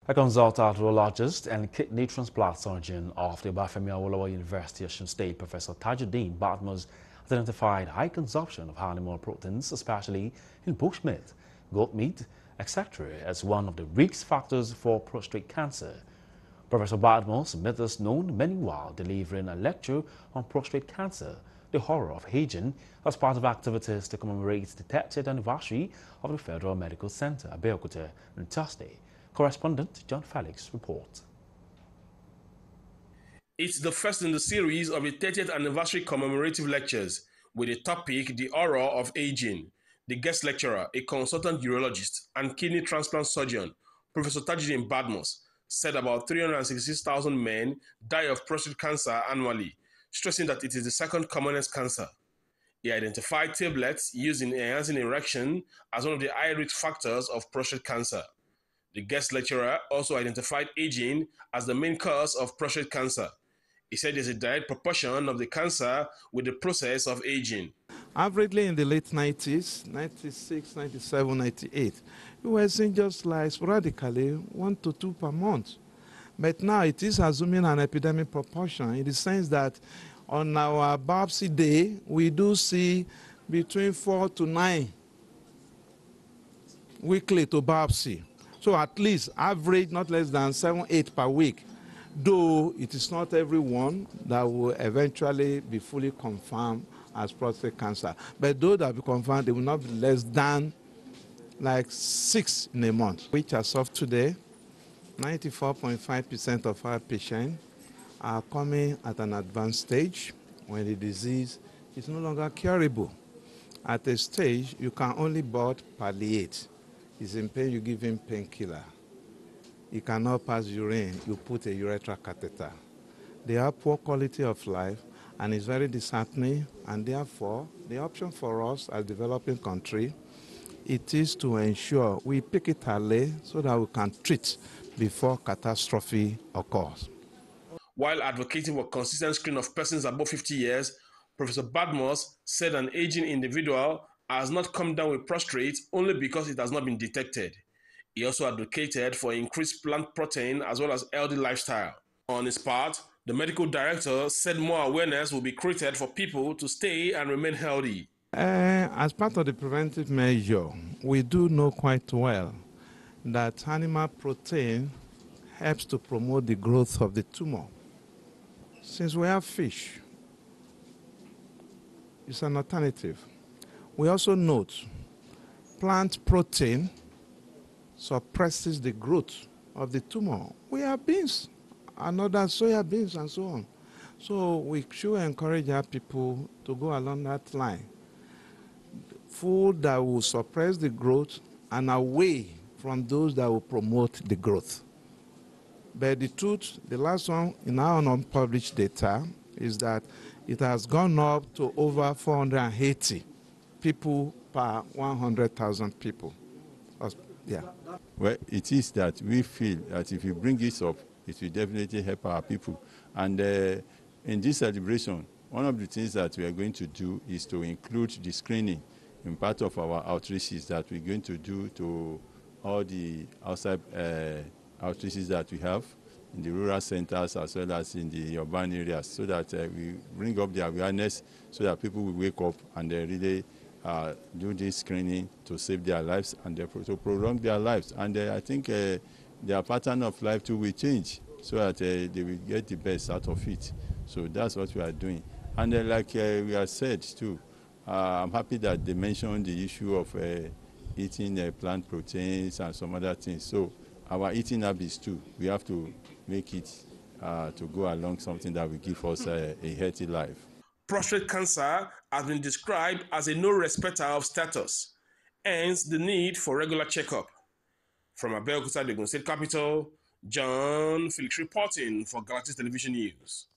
A consultant urologist and kidney transplant surgeon of the Obafemi Awolowo University Osun State, Professor Tajuddin Batmos, has identified high consumption of animal proteins, especially in bushmeat, goat meat, etc., as one of the risk factors for prostate cancer. Professor Batmos made this known meanwhile delivering a lecture on prostate cancer, the horror of aging, as part of activities to commemorate the 30th anniversary of the Federal Medical Center, Abeokuta, on Thursday. Correspondent John Felix reports. It's the first in the series of the 30th anniversary commemorative lectures with the topic The Horror of Aging. The guest lecturer, a consultant urologist and kidney transplant surgeon, Professor Tajuddin Badmos, said about 366,000 men die of prostate cancer annually, stressing that it is the second commonest cancer. He identified tablets used in enhancing erection as one of the high-risk factors of prostate cancer. The guest lecturer also identified aging as the main cause of prostate cancer. He said there's a direct proportion of the cancer with the process of aging. Averagely in the late 90s, 96, 97, 98, we were seeing just like sporadically 1 to 2 per month. But now it is assuming an epidemic proportion in the sense that on our biopsy day, we do see between 4 to 9 weekly to biopsy. So at least average not less than 7, 8 per week, though it is not everyone that will eventually be fully confirmed as prostate cancer. But those that will be confirmed, they will not be less than like 6 in a month, which as of today, 94.5% of our patients are coming at an advanced stage when the disease is no longer curable. At a stage, you can only but palliate. He's in pain, you give him painkiller. He cannot pass urine, you put a urethral catheter. They have poor quality of life, and it's very disheartening, and therefore, the option for us as developing country, it is to ensure we pick it early so that we can treat before catastrophe occurs. While advocating for consistent screening of persons above 50 years, Professor Badmos said an aging individual has not come down with prostrate only because it has not been detected. He also advocated for increased plant protein as well as healthy lifestyle. On his part, the medical director said more awareness will be created for people to stay and remain healthy. As part of the preventive measure, we do know quite well that animal protein helps to promote the growth of the tumor. Since we have fish, it's an alternative. We also note plant protein suppresses the growth of the tumor. We have beans, another soya beans and so on. So we should encourage our people to go along that line. Food that will suppress the growth and away from those that will promote the growth. But the truth, the last one in our unpublished data is that it has gone up to over 480 people per 100,000 people. Yeah. Well, it is that we feel that if you bring this up, it will definitely help our people. And in this celebration, one of the things that we are going to do is to include the screening in part of our outreaches that we're going to do to all the outside outreaches that we have in the rural centers as well as in the urban areas, so that we bring up the awareness so that people will wake up and really do this screening to save their lives and to prolong their lives. And I think their pattern of life too will change so that they will get the best out of it. So that's what we are doing. And like we have said too, I'm happy that they mentioned the issue of eating plant proteins and some other things. So our eating habits too, we have to make it to go along something that will give us a healthy life. Prostate cancer has been described as a no respecter of status, hence the need for regular checkup. From Abeokuta, the Ogun State capital, John Felix reporting for Galactic Television News.